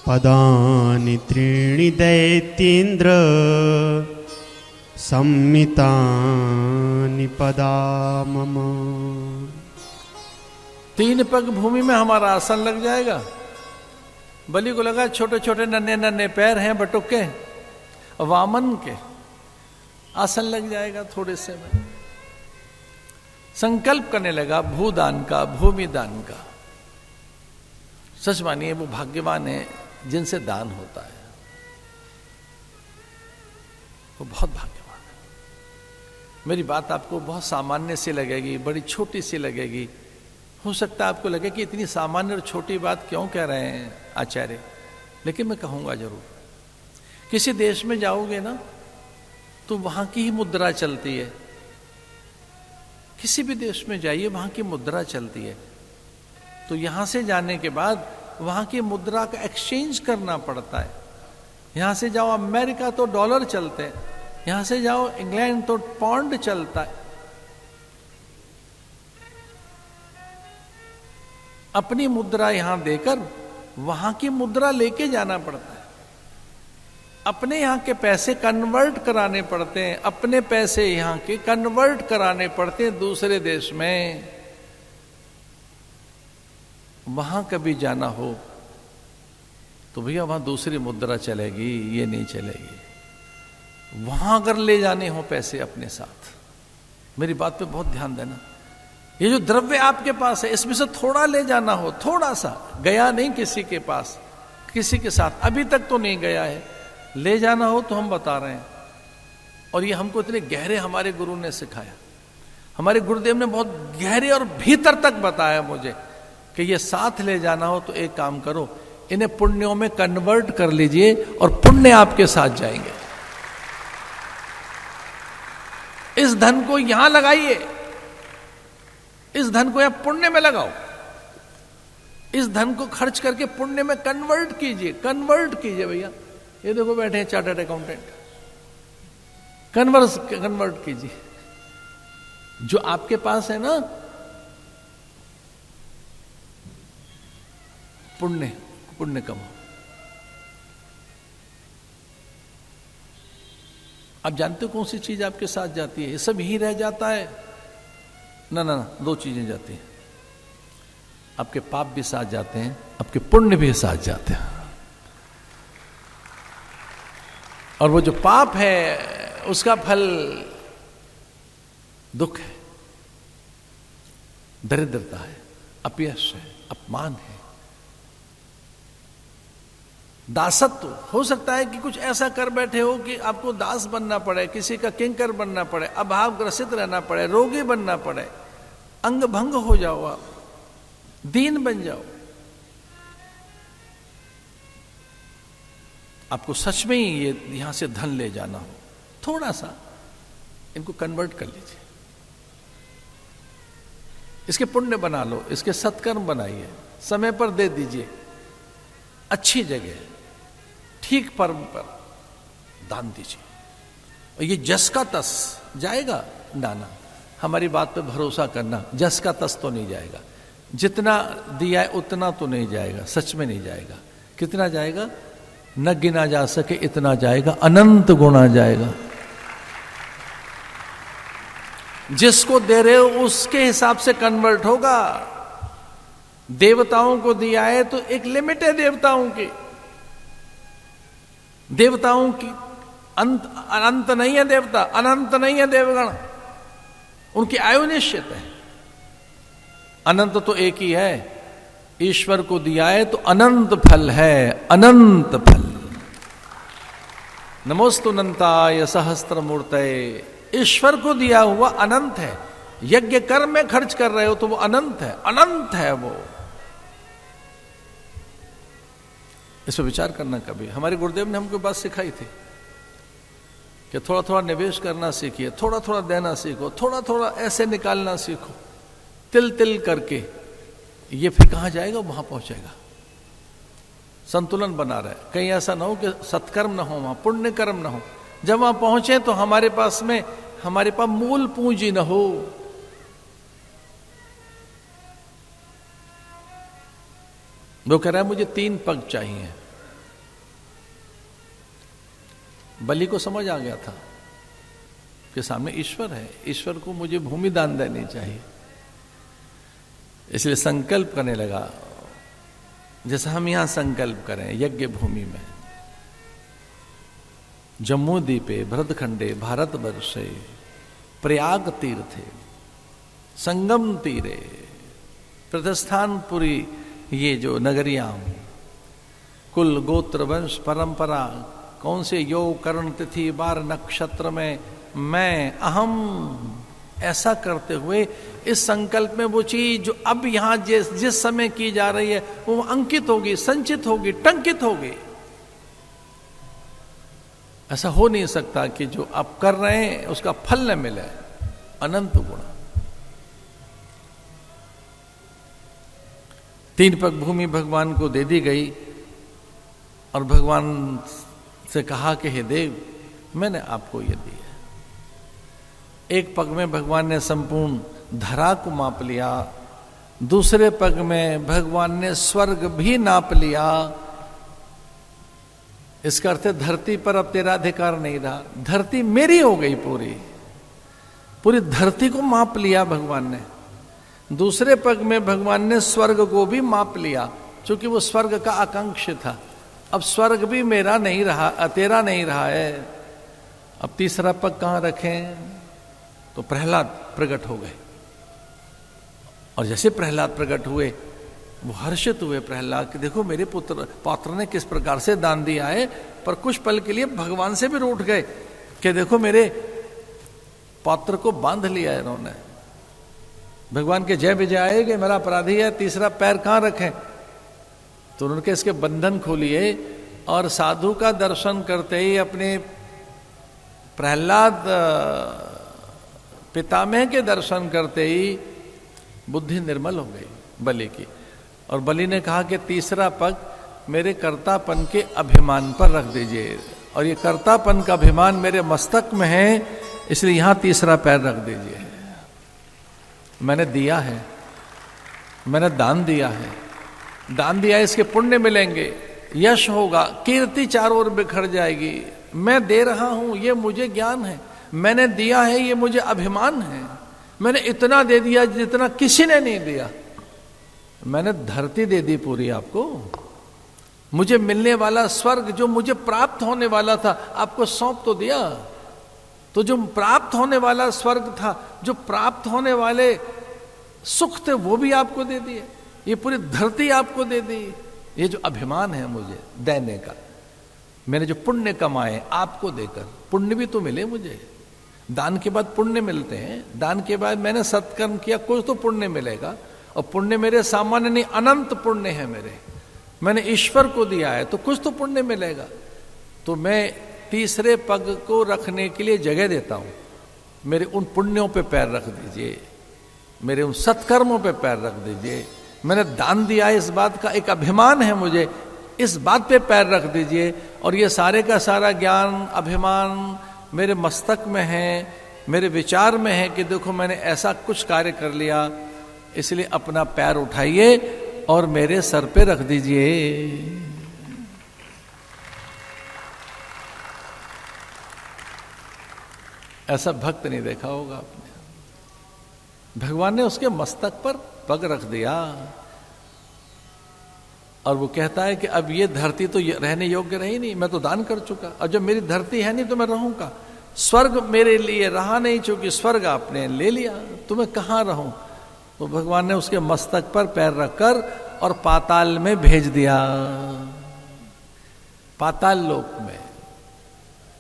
पदानि त्रीणि दैत्येन्द्र सम्मितानि पदा मम। 3 पग भूमि में हमारा आसन लग जाएगा। बलि को लगा छोटे छोटे नन्हे नन्हे पैर हैं बटुक के, वामन के आसन लग जाएगा थोड़े से में। संकल्प करने लगा भूदान का, भूमि दान का। सच मानिए वो भाग्यवान है जिनसे दान होता है, वो बहुत भाग्यवान है। मेरी बात आपको बहुत सामान्य सी लगेगी, बड़ी छोटी सी लगेगी। हो सकता है आपको लगे कि इतनी सामान्य और छोटी बात क्यों कह रहे हैं आचार्य, लेकिन मैं कहूंगा जरूर। किसी देश में जाओगे ना तो वहां की ही मुद्रा चलती है। किसी भी देश में जाइए वहां की मुद्रा चलती है। तो यहां से जाने के बाद वहां की मुद्रा का एक्सचेंज करना पड़ता है। यहां से जाओ अमेरिका तो डॉलर चलते हैं, यहां से जाओ इंग्लैंड तो पौंड चलता है। अपनी मुद्रा यहां देकर वहां की मुद्रा लेके जाना पड़ता है। अपने यहां के पैसे कन्वर्ट कराने पड़ते हैं, अपने पैसे यहां के कन्वर्ट कराने पड़ते हैं दूसरे देश में। वहां कभी जाना हो तो भैया वहां दूसरी मुद्रा चलेगी, ये नहीं चलेगी। वहां अगर ले जाने हो पैसे अपने साथ, मेरी बात पे बहुत ध्यान देना। ये जो द्रव्य आपके पास है इसमें से थोड़ा ले जाना हो, थोड़ा सा, गया नहीं किसी के पास, किसी के साथ अभी तक तो नहीं गया है, ले जाना हो तो हम बता रहे हैं। और ये हमको इतने गहरे हमारे गुरु ने सिखाया, हमारे गुरुदेव ने बहुत गहरे और भीतर तक बताया मुझे कि ये साथ ले जाना हो तो एक काम करो, इन्हें पुण्यों में कन्वर्ट कर लीजिए और पुण्य आपके साथ जाएंगे। इस धन को यहां लगाइए, इस धन को यहां पुण्य में लगाओ, इस धन को खर्च करके पुण्य में कन्वर्ट कीजिए, कन्वर्ट कीजिए भैया। ये देखो बैठे हैं चार्टर्ड अकाउंटेंट, कन्वर्ट कीजिए। जो आपके पास है ना पुण्य कमाओ। आप जानते हो कौन सी चीज आपके साथ जाती है? ये सब ही रह जाता है ना, 2 चीजें जाती हैं। आपके पाप भी साथ जाते हैं, आपके पुण्य भी साथ जाते हैं। और वो जो पाप है उसका फल दुख है, दरिद्रता है, अपयश है, अपमान है, दासत्व। हो सकता है कि कुछ ऐसा कर बैठे हो कि आपको दास बनना पड़े, किसी का किंकर बनना पड़े, अभावग्रसित रहना पड़े, रोगी बनना पड़े, अंग भंग हो जाओ, आप दीन बन जाओ। आपको सच में ही ये यहां से धन ले जाना हो, थोड़ा सा इनको कन्वर्ट कर लीजिए, इसके पुण्य बना लो, इसके सत्कर्म बनाइए, समय पर दे दीजिए, अच्छी जगह ठीक पर्व पर दान दीजिए। और ये जस का तस जाएगा ना, हमारी बात पे भरोसा करना, जस का तस तो नहीं जाएगा। जितना दिया है उतना तो नहीं जाएगा, सच में नहीं जाएगा। कितना जाएगा? न गिना जा सके इतना जाएगा, अनंत गुणा जाएगा। जिसको दे रहे हो उसके हिसाब से कन्वर्ट होगा। देवताओं को दिया है तो एक लिमिट है देवताओं की, देवताओं की अनंत नहीं है, देवता अनंत नहीं है, देवगण उनकी आयु निश्चित है। अनंत तो एक ही है, ईश्वर को दिया है तो अनंत फल है, अनंत फल। नमोस्तु अनंताय सहस्त्र मूर्तये। ईश्वर को दिया हुआ अनंत है। यज्ञ कर्म में खर्च कर रहे हो तो वो अनंत है, अनंत है वो। इस पर विचार करना कभी। हमारे गुरुदेव ने हमको बात सिखाई थी कि थोड़ा थोड़ा निवेश करना सीखिए, थोड़ा थोड़ा देना सीखो, थोड़ा थोड़ा ऐसे निकालना सीखो, तिल तिल करके। ये फिर कहां जाएगा? वहां पहुंचेगा। संतुलन बना रहे, कहीं ऐसा ना हो कि सत्कर्म ना हो, वहां पुण्य कर्म ना हो। जब वहां पहुंचे तो हमारे पास मूल पूंजी ना हो। वो कह रहा है मुझे 3 पग चाहिए, बलि को समझ आ गया था कि सामने ईश्वर है, ईश्वर को मुझे भूमि दान देनी चाहिए, इसलिए संकल्प करने लगा। जैसा हम यहां संकल्प करें यज्ञ भूमि में, जम्मू द्वीपे भरतखंडे भारतवर्षे प्रयाग तीर्थे संगम तीरे प्रतिष्ठानपुरी, ये जो नगरियां, कुल गोत्र वंश परंपरा, कौन से योग कर्ण तिथि बार नक्षत्र में मैं अहम, ऐसा करते हुए इस संकल्प में वो चीज जो अब यहां जिस समय की जा रही है वो अंकित होगी, संचित होगी, टंकित होगी। ऐसा हो नहीं सकता कि जो आप कर रहे हैं उसका फल न मिले। अनंत गुण, 3 पग भूमि भगवान को दे दी गई और भगवान से कहा कि हे देव, मैंने आपको ये दी है। 1 पग में भगवान ने संपूर्ण धरा को माप लिया, दूसरे पग में भगवान ने स्वर्ग भी नाप लिया। इसका अर्थ है धरती पर अब तेरा अधिकार नहीं रहा, धरती मेरी हो गई, पूरी धरती को माप लिया भगवान ने। दूसरे पग में भगवान ने स्वर्ग को भी माप लिया, क्योंकि वो स्वर्ग का आकांक्ष था। अब स्वर्ग भी मेरा नहीं रहा, तेरा नहीं रहा है। अब तीसरा पग कहां रखें? तो प्रहलाद प्रकट हो गए, और जैसे प्रहलाद प्रकट हुए वो हर्षित हुए प्रहलाद कि देखो मेरे पौत्र ने किस प्रकार से दान दिया है। पर कुछ पल के लिए भगवान से भी रूठ गए कि देखो मेरे पौत्र को बांध लिया इन्होंने। भगवान के जय विजय आएगे, मेरा अपराधी है, तीसरा पैर कहां रखें? तो उन्होंने इसके बंधन खोलिए, और साधु का दर्शन करते ही अपने प्रहलाद पितामह के दर्शन करते ही बुद्धि निर्मल हो गई बलि की। और बलि ने कहा कि तीसरा पग मेरे कर्तापन के अभिमान पर रख दीजिए, और ये कर्तापन का अभिमान मेरे मस्तक में है, इसलिए यहां तीसरा पैर रख दीजिए। मैंने दिया है, मैंने दान दिया है, दान दिया है, इसके पुण्य मिलेंगे, यश होगा, कीर्ति चारों ओर बिखर जाएगी। मैं दे रहा हूं, ये मुझे ज्ञान है, मैंने दिया है, ये मुझे अभिमान है। मैंने इतना दे दिया जितना किसी ने नहीं दिया। मैंने धरती दे दी पूरी आपको, मुझे मिलने वाला स्वर्ग जो मुझे प्राप्त होने वाला था आपको सौंप तो दिया। तो जो प्राप्त होने वाला स्वर्ग था, जो प्राप्त होने वाले सुख थे, वो भी आपको दे दिए, ये पूरी धरती आपको दे दी। ये जो अभिमान है मुझे देने का, मैंने जो पुण्य कमाए आपको देकर, पुण्य भी तो मिले मुझे। दान के बाद पुण्य मिलते हैं, दान के बाद मैंने सत्कर्म किया, कुछ तो पुण्य मिलेगा। और पुण्य मेरे सामान्य नहीं, अनंत पुण्य है मेरे, मैंने ईश्वर को दिया है, तो कुछ तो पुण्य मिलेगा। तो मैं तीसरे पग को रखने के लिए जगह देता हूं। मेरे उन पुण्यों पे पैर रख दीजिए, मेरे उन सत्कर्मों पे पैर रख दीजिए। मैंने दान दिया है, इस बात का एक अभिमान है मुझे, इस बात पे पैर रख दीजिए। और ये सारे का सारा ज्ञान अभिमान मेरे मस्तक में है, मेरे विचार में है कि देखो मैंने ऐसा कुछ कार्य कर लिया, इसलिए अपना पैर उठाइए और मेरे सर पे रख दीजिए। ऐसा भक्त नहीं देखा होगा आपने। भगवान ने उसके मस्तक पर पग रख दिया, और वो कहता है कि अब ये धरती तो रहने योग्य रही नहीं, मैं तो दान कर चुका, और जब मेरी धरती है नहीं तो मैं रहूंगा। स्वर्ग मेरे लिए रहा नहीं, चूंकि स्वर्ग आपने ले लिया, तो मैं कहां रहूं? तो भगवान ने उसके मस्तक पर पैर रखकर और पाताल में भेज दिया, पाताल लोक में।